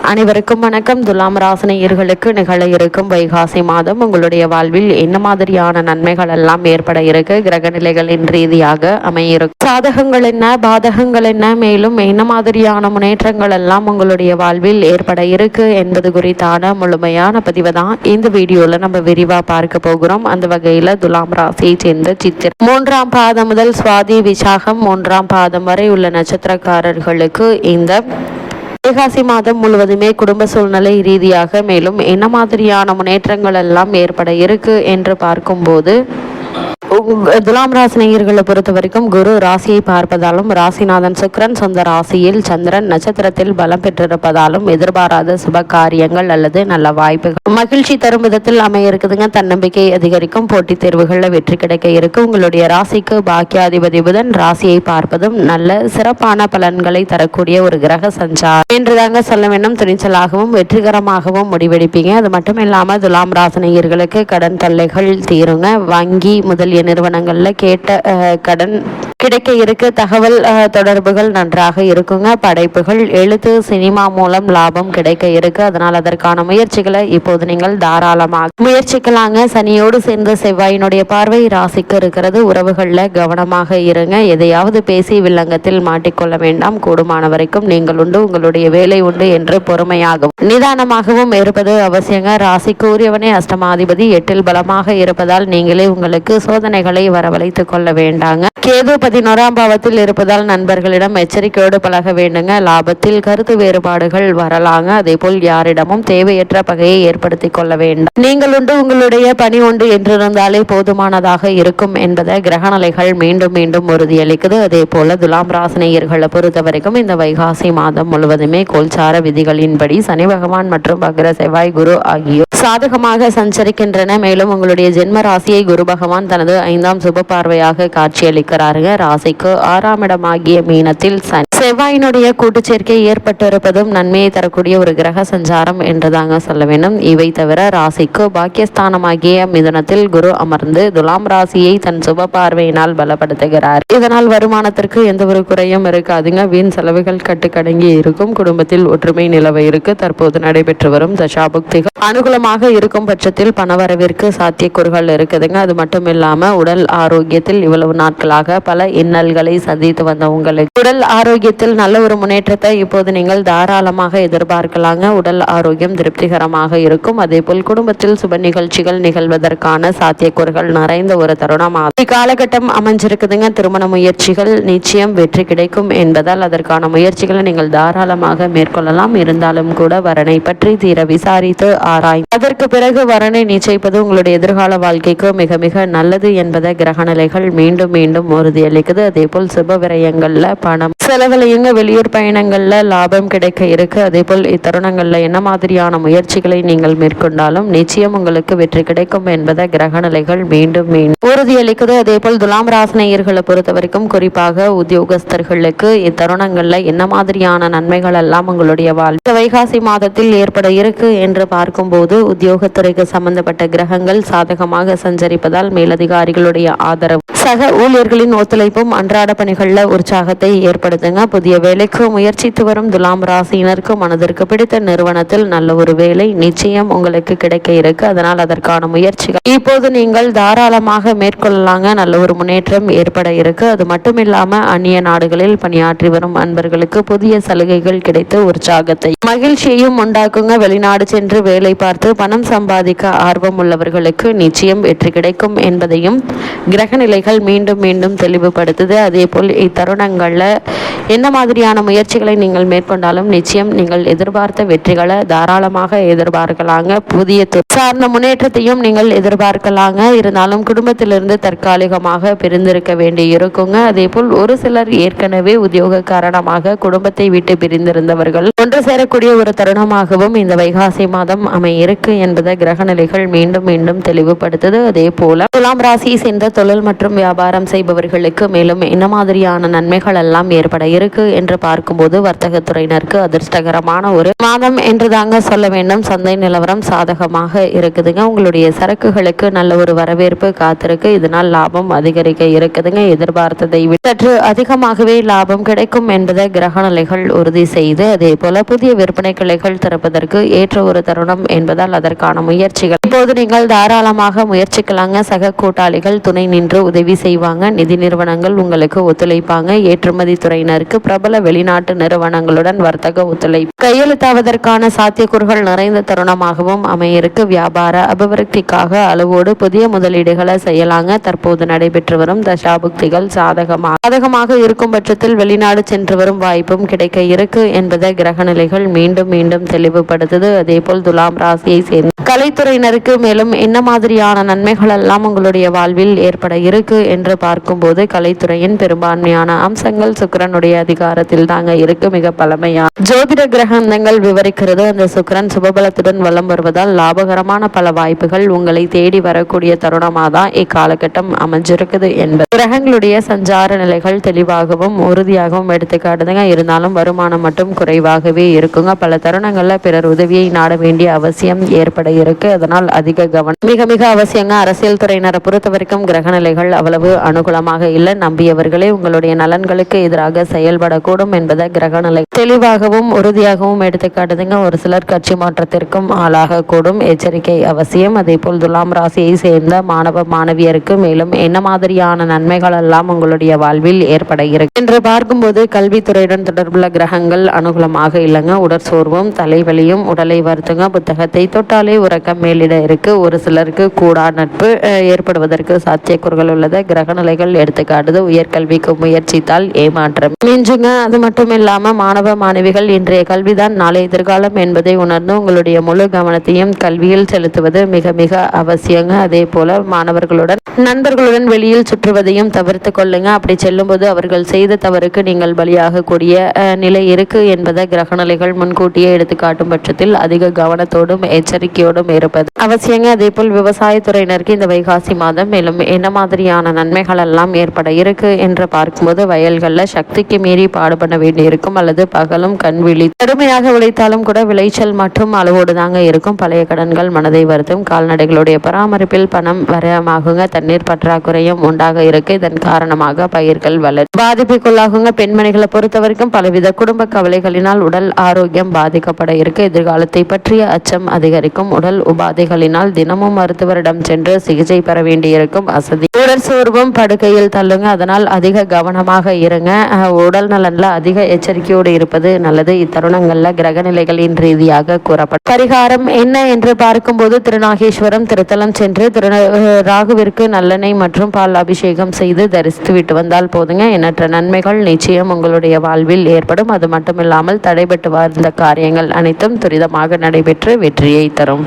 அனைவருக்கும் வணக்கம். துலாம் ராசினியர்களுக்கு நிகழ இருக்கும் வைகாசி மாதம் உங்களுடைய வாழ்வில் என்ன மாதிரியான நன்மைகள் எல்லாம் ஏற்பட இருக்கு, கிரக நிலைகளின் ரீதியாக அமையிருக்கும், சாதகங்கள் என்ன, பாதகங்கள் என்ன, மேலும் என்ன மாதிரியான முன்னேற்றங்கள் எல்லாம் உங்களுடைய வாழ்வில் ஏற்பட இருக்கு என்பது குறித்தான முழுமையான பதிவை தான் இந்த வீடியோல நம்ம விரிவா பார்க்க போகிறோம். அந்த வகையில துலாம் ராசியை சேர்ந்த சித்திரை 3ஆம் பாதம் முதல் சுவாதி விசாகம் 3ஆம் பாதம் வரை உள்ள நட்சத்திரக்காரர்களுக்கு இந்த வைகாசி மாதம் முழுவதுமே குடும்ப சூழ்நிலை ரீதியாக மேலும் என்ன மாதிரியான முன்னேற்றங்கள் எல்லாம் ஏற்பட இருக்கு என்று பார்க்கும்போது, துலாம் ராசினியர்களை பொறுத்த வரைக்கும் குரு ராசியை பார்ப்பதாலும் ராசிநாதன் சுக்கிரன் சொந்த ராசியில் சந்திரன் நட்சத்திரத்தில் பலம் பெற்றிருப்பதாலும் எதிர்பாராத சுப காரியங்கள் அல்லது நல்ல வாய்ப்புகள் மகிழ்ச்சி தரும் விதத்தில் அமைய இருக்குதுங்க. தன்னம்பிக்கை அதிகரிக்கும், போட்டித் தேர்வுகளில் வெற்றி கிடைக்க இருக்கு. உங்களுடைய ராசிக்கு பாக்கியாதிபதி புதன் ராசியை பார்ப்பதும் நல்ல சிறப்பான பலன்களை தரக்கூடிய ஒரு கிரக சஞ்சாரம் என்றுதாங்க சொல்ல வேண்டும். துணிச்சலாகவும் வெற்றிகரமாகவும் முடிவெடுப்பீங்க. அது மட்டும் இல்லாம துலாம் ராசினியர்களுக்கு கடன் தொல்லைகள் தீருங்க. வங்கி முதலிய நிறுவனங்கள்ல கேட்ட கடன் கிடைக்க இருக்கு. தகவல் தொடர்புகள் நன்றாக இருக்குங்க. படைப்புகள், எழுத்து, சினிமா மூலம் லாபம் கிடைக்க இருக்கு. அதனால் அதற்கான முயற்சிகளை இப்போது நீங்கள் தாராளமாக முயற்சிக்கலாங்க. சனியோடு சேர்ந்த செவ்வாயினுடைய பார்வை ராசிக்கு இருக்கிறது. உறவுகள்ல கவனமாக இருங்க. எதையாவது பேசி வில்லங்கத்தில் மாட்டிக்கொள்ள வேண்டாம். கூடுமான வரைக்கும் நீங்கள் உண்டு, உங்களுடைய வேலை உண்டு என்று பொறுமையாகவும் நிதானமாகவும் இருப்பது அவசியங்க. ராசிக்கு உரியவனே அஷ்டமாதிபதி 8இல் பலமாக இருப்பதால் நீங்களே உங்களுக்கு சோதனைகளை வரவழைத்துக் கொள்ள வேண்டாங்க. கேது 11ஆம் பாவத்தில் இருப்பதால் நண்பர்களிடம் எச்சரிக்கையோடு பழக வேண்டுங்க. லாபத்தில் கருத்து வேறுபாடுகள் வரலாங்க. அதே போல் யாரிடமும் தேவையற்ற பகையை ஏற்படுத்தி கொள்ள வேண்டாம். நீங்கள் உண்டு, உங்களுடைய பணி உண்டு என்றிருந்தாலே போதுமானதாக இருக்கும் என்பதை கிரகநிலைகள் மீண்டும் மீண்டும் உறுதியளிக்குது. அதே போல துலாம் ராசினியர்களை பொறுத்த வரைக்கும் இந்த வைகாசி மாதம் முழுவதுமே கோல்சார விதிகளின்படி சனி பகவான் மற்றும் வக்ர செவ்வாய் குரு ஆகியோர் சாதகமாக சஞ்சரிக்கின்றன. மேலும் உங்களுடைய ஜென்ம ராசியை குரு பகவான் தனது 5ஆம் சுப பார்வையாக காட்சியளிக்கிறாருங்க. ராசிக்கு 6ஆம் இடமாகிய மீனத்தில் செவ்வாயினுடைய கூட்டு சேர்க்கை ஏற்பட்டிருப்பதும் நன்மையை தரக்கூடிய ஒரு கிரக சஞ்சாரம் என்றுதாங்க சொல்ல வேண்டும். இவை தவிர ராசிக்கு பாக்கியஸ்தானமாகிய மிதுனத்தில் குரு அமர்ந்து துலாம் ராசியை தன் சுப பார்வையினால் பலப்படுத்துகிறார். இதனால் வருமானத்திற்கு எந்த ஒரு குறையும் இருக்காதுங்க. வீண் செலவுகள் கட்டுக்கடங்கி இருக்கும். குடும்பத்தில் ஒற்றுமை நிலவ இருக்கு. தற்போது நடைபெற்று வரும் தசாபுக்திகள் அனுகூலமாக இருக்கும் பட்சத்தில் பணவரவிற்கு சாத்தியக்கூறுகள் இருக்குதுங்க. அது மட்டும் இல்லாம உடல் ஆரோக்கியத்தில் இவ்வளவு நாட்களாக பல இன்னல்களை சந்தித்து வந்த உங்களுக்கு உடல் ஆரோக்கியத்தில் நல்ல ஒரு முன்னேற்றத்தை இப்போது நீங்கள் தாராளமாக எதிர்பார்க்கலாங்க. உடல் ஆரோக்கியம் திருப்திகரமாக இருக்கும். அதே போல் குடும்பத்தில் சுப நிகழ்ச்சிகள் நிகழ்வதற்கான சாத்தியக்கூறுகள் நிறைந்த ஒரு தருணமாக இக்காலகட்டம் அமைஞ்சிருக்குதுங்க. திருமண முயற்சிகள் நிச்சயம் வெற்றி கிடைக்கும் என்பதால் அதற்கான முயற்சிகளை நீங்கள் தாராளமாக மேற்கொள்ளலாம். இருந்தாலும் கூட வரனை பற்றி தீர விசாரித்து ஆராய்ந்து அதற்கு பிறகு வரனை நிச்சயிப்பது உங்களுடைய எதிர்கால வாழ்க்கைக்கு மிக மிக நல்லது என்பதை கிரகநிலைகள் மீண்டும் மீண்டும் உறுதியளிக்குது. அதே போல் சுப விரயங்கள்ல பணம் செலவழியுங்க. வெளியூர் பயணங்கள்ல லாபம் கிடைக்க இருக்கு. அதே போல் இத்தருணங்கள்ல என்ன மாதிரியான முயற்சிகளை நீங்கள் மேற்கொண்டாலும் நிச்சயம் உங்களுக்கு வெற்றி கிடைக்கும் என்பதை கிரகநிலைகள் மீண்டும் மீண்டும் உறுதியளிக்குது. அதே போல் துலாம் ராசினியர்களை பொறுத்த வரைக்கும் குறிப்பாக உத்தியோகஸ்தர்களுக்கு இத்தருணங்கள்ல என்ன மாதிரியான நன்மைகள் எல்லாம் உங்களுடைய வாழ்க்கை வைகாசி மாதத்தில் ஏற்பட இருக்கு என்று பார்க்கும்போது, உத்தியோகத்துறைக்கு சம்பந்தப்பட்ட கிரகங்கள் சாதகமாக சஞ்சரிப்பதால் மேலதிகாரிகளுடைய ஆதரவு, சக ஊழியர்களின் ஒத்துழைப்பும் அன்றாட பணிகள்ல உற்சாகத்தை ஏற்படுத்துங்க. புதிய வேலைக்கு முயற்சித்து வரும் துலாம் ராசியினருக்கு மனதிற்கு பிடித்த நிறுவனத்தில் நல்ல ஒரு வேலை நிச்சயம் உங்களுக்கு கிடைக்க இருக்கு. அதனால் அதற்கான முயற்சிகள் இப்போது நீங்கள் தாராளமாக மேற்கொள்ளலாங்க. நல்ல ஒரு முன்னேற்றம் ஏற்பட இருக்கு. அது மட்டும் இல்லாம அந்நிய நாடுகளில் பணியாற்றி வரும் அன்பர்களுக்கு புதிய சலுகைகள் கிடைத்து உற்சாகத்தை மகிழ்ச்சியையும் உண்டாக்குங்க. வெளிநாடு சென்று வேலை பார்த்து பணம் சம்பாதிக்க ஆர்வம் உள்ளவர்களுக்கு நிச்சயம் வெற்றி கிடைக்கும் என்பதையும் கிரகநிலைகள் மீண்டும் மீண்டும் தெளிவுபடுத்துது. அதே போல் இத்தருணங்கள்ல என்ன மாதிரியான முயற்சிகளை நீங்கள் மேற்கொண்டாலும் நிச்சயம் நீங்கள் எதிர்பார்த்த வெற்றிகளை தாராளமாக எதிர்பார்க்கலாங்க. புதிய சார்ந்த முன்னேற்றத்தையும் நீங்கள் எதிர்பார்க்கலாங்க. இருந்தாலும் குடும்பத்திலிருந்து தற்காலிகமாக பிரிந்திருக்க வேண்டி இருக்குங்க. அதே போல் ஒரு சிலர் ஏற்கனவே உத்தியோக காரணமாக குடும்பத்தை விட்டு பிரிந்திருந்தவர்கள் ஒன்று சேரக்கூடிய ஒரு தருணமாகவும் இந்த வைகாசி மாதம் அமையிருக்கு என்பதை கிரகநிலைகள் மீண்டும் மீண்டும் தெளிவுபடுத்துது. அதே போல துலாம் ராசியை சேர்ந்த தொழில் மற்றும் வியாபாரம் செய்பவர்களுக்கு மேலும் என்ன மாதிரியான நன்மைகள் எல்லாம் ஏற்பட இருக்கு இருக்கு என்று பார்க்கும்போது வர்த்தகத்துறையினருக்கு அதிர்ஷ்டகரமான ஒரு மாதம் என்று தாங்க சொல்ல வேண்டும். சந்தை நிலவரம் சாதகமாக இருக்குதுங்க. உங்களுடைய சரக்குகளுக்கு நல்ல ஒரு வரவேற்பு காத்திருக்கு. இதனால் லாபம் அதிகரிக்க இருக்குதுங்க. எதிர்பார்த்ததை விட சற்று அதிகமாகவே லாபம் கிடைக்கும் என்பதை கிரக நிலைகள் உறுதி செய்து, அதே போல புதிய விற்பனை கிளைகள் திறப்பதற்கு ஏற்ற ஒரு தருணம் என்பதால் அதற்கான முயற்சிகள் இப்போது நீங்கள் தாராளமாக முயற்சிக்கலாங்க. சக கூட்டாளிகள் துணை நின்று உதவி செய்வாங்க. நிதி நிறுவனங்கள் உங்களுக்கு ஒத்துழைப்பாங்க. ஏற்றுமதி துறையினருக்கு பிரபல வெளிநாட்டு நிறுவனங்களுடன் வர்த்தக ஒத்துழைப்பு கையெழுத்தாவதற்கான சாத்தியக்கூறுகள் நிறைந்த தருணமாகவும் அமையிருக்கு. வியாபார அபிவிருத்திக்காக அளவோடு புதிய முதலீடுகளை செய்யலாங்க. தற்போது நடைபெற்று வரும் தசாபுக்திகள் சாதகமாக இருக்கும் பட்சத்தில் வெளிநாடு சென்று வரும் வாய்ப்பும் கிடைக்க இருக்கு என்பதை கிரக நிலைகள் மீண்டும் மீண்டும் தெளிவுபடுத்துது. அதே போல் துலாம் ராசியை சேர்ந்த கலைத்துறையினருக்கு மேலும் என்ன மாதிரியான நன்மைகள் எல்லாம் உங்களுடைய வாழ்வில் ஏற்பட இருக்கு என்று பார்க்கும்போது, கலைத்துறையின் பெரும்பான்மையான அம்சங்கள் சுக்கிரனுடைய அதிகாரத்தில் தாங்க இருக்கு. மிக பழமையா ஜோதிட கிரகங்கள் விவரிக்கிறது. அந்த சுக்கிரன் சுபபலத்துடன் வலம் வருவதால் லாபகரமான பல வாய்ப்புகள் உங்களை தேடி வரக்கூடிய தருணமாக தான் இக்காலகட்டம் அமைஞ்சிருக்குது என்பது கிரகங்களுடைய சஞ்சார நிலைகள் தெளிவாகவும் உறுதியாகவும் எடுத்துக்காட்டுதுங்க. இருந்தாலும் வருமானம் மட்டும் குறைவாகவே இருக்குங்க. பல தருணங்கள்ல பிறர் உதவியை நாட வேண்டிய அவசியம் ஏற்பட இருக்கு. அதனால் அதிக கவனம் மிக மிக அவசியங்க. அரசியல் துறையினரை பொறுத்த வரைக்கும் கிரக நிலைகள் அவ்வளவு அனுகூலமாக இல்லை. நம்பியவர்களே உங்களுடைய நலன்களுக்கு எதிராக செயல்படக்கூடும் என்பதை கிரக நிலை தெளிவாகவும் உறுதியாகவும் எடுத்துக்காட்டுதுங்க. ஒரு சிலர் கட்சி மாற்றத்திற்கும் ஆளாக கூடும். எச்சரிக்கை அவசியம். அதே போல் துலாம் ராசியை சேர்ந்த மாணவ மாணவியருக்கு மேலும் என்ன மாதிரியான நன்மைகள் எல்லாம் உங்களுடைய வாழ்வில் ஏற்பட இருக்கு என்று பார்க்கும்போது, கல்வித்துறையுடன் தொடர்புள்ள கிரகங்கள் அனுகூலமாக இல்லைங்க. உடற்சோர்வும் தலைவலியும் உடலை வருத்துங்க. புத்தகத்தை தொட்டாலே உறக்கம் மேலிட இருக்கு. ஒரு சிலருக்கு கூடா நட்பு ஏற்படுவதற்கு சாத்தியக்கூறுகள் உள்ளது. கிரக நிலைகள் எடுத்துக்காட்டுது. உயர்கல்விக்கு முயற்சித்தால் ஏமாற்றம் மிஞ்சுங்க. அது மட்டும் இல்லாம மாணவ மாணவிகள் இன்றைய கல்விதான் நாளை எதிர்காலம் என்பதை உணர்ந்து உங்களுடைய முழு கவனத்தையும் கல்வியில் செலுத்துவது மிக மிக அவசியங்க. அதே போல மாணவர்களுடன் நண்பர்களுடன் வெளியில் சுற்றுவதையும் தவிர்த்து கொள்ளுங்க. அப்படி செல்லும்போது அவர்கள் செய்த தவறுக்கு நீங்கள் பலியாகக்கூடிய நிலை இருக்கு என்பதை கிரகநிலைகள் முன்கூட்டியே எடுத்து காட்டும் பட்சத்தில் அதிக கவனத்தோடும் எச்சரிக்கையோடும் இருப்பது அவசியங்க. அதே போல் விவசாயத்துறையினருக்கு இந்த வைகாசி மாதம் மேலும் என்ன மாதிரியான நன்மைகள் எல்லாம் ஏற்பட இருக்கு என்று பார்க்கும்போது, வயல்களில் சக்திக்கு மீறி பாடுபட வேண்டியிருக்கும். அல்லது பகலும் கண்விழி கடுமையாக உழைத்தாலும் கூட விளைச்சல் மற்றும் அளவோடு தாங்க இருக்கும். பழைய கடன்கள் மனதை வருத்தும். கால்நடைகளுடைய பராமரிப்பில் பணம் வரமாகுங்க. தண்ணீர் பற்றாக்குறையும் உண்டாக இருக்கு. இதன் காரணமாக பயிர்கள் பாதிப்புக்குள்ளாகுங்க. பெண்மணிகளை பொறுத்த வரைக்கும் பலவித குடும்ப கவலைகளினால் உடல் ஆரோக்கியம் பாதிக்கப்பட இருக்கு. எதிர்காலத்தை பற்றிய அச்சம் அதிகரிக்கும். உடல் உபாதைகளினால் தினமும் மருத்துவரிடம் சென்று சிகிச்சை பெற வேண்டியிருக்கும். அசதி உடல் சோர்வும் படுக்கையில் தள்ளுங்க. அதனால் அதிக கவனமாக இருங்க. உடல் நலன்ல அதிக எச்சரிக்கையோடு இருப்பது நல்லது. இத்தருணங்கள்ல கிரக நிலைகளின் ரீதியாக கூறப்படும் பரிகாரம் என்ன என்று பார்க்கும்போது, திருநாகேஸ்வரம் திருத்தலம் சென்று ராகுவிற்கு நல்லெண்ணெய் மற்றும் பால் அபிஷேகம் செய்து தரிசித்து விட்டு வந்தால் போதுங்க. எண்ணற்ற நன்மைகள் நிச்சயம் உங்களுடைய வாழ்வில் ஏற்படும். அது மட்டுமில்லாமல் தடைபட்டு வாழ்ந்த காரியங்கள் அனைத்தும் துரிதமாக நடைபெற்று வெற்றியை தரும்.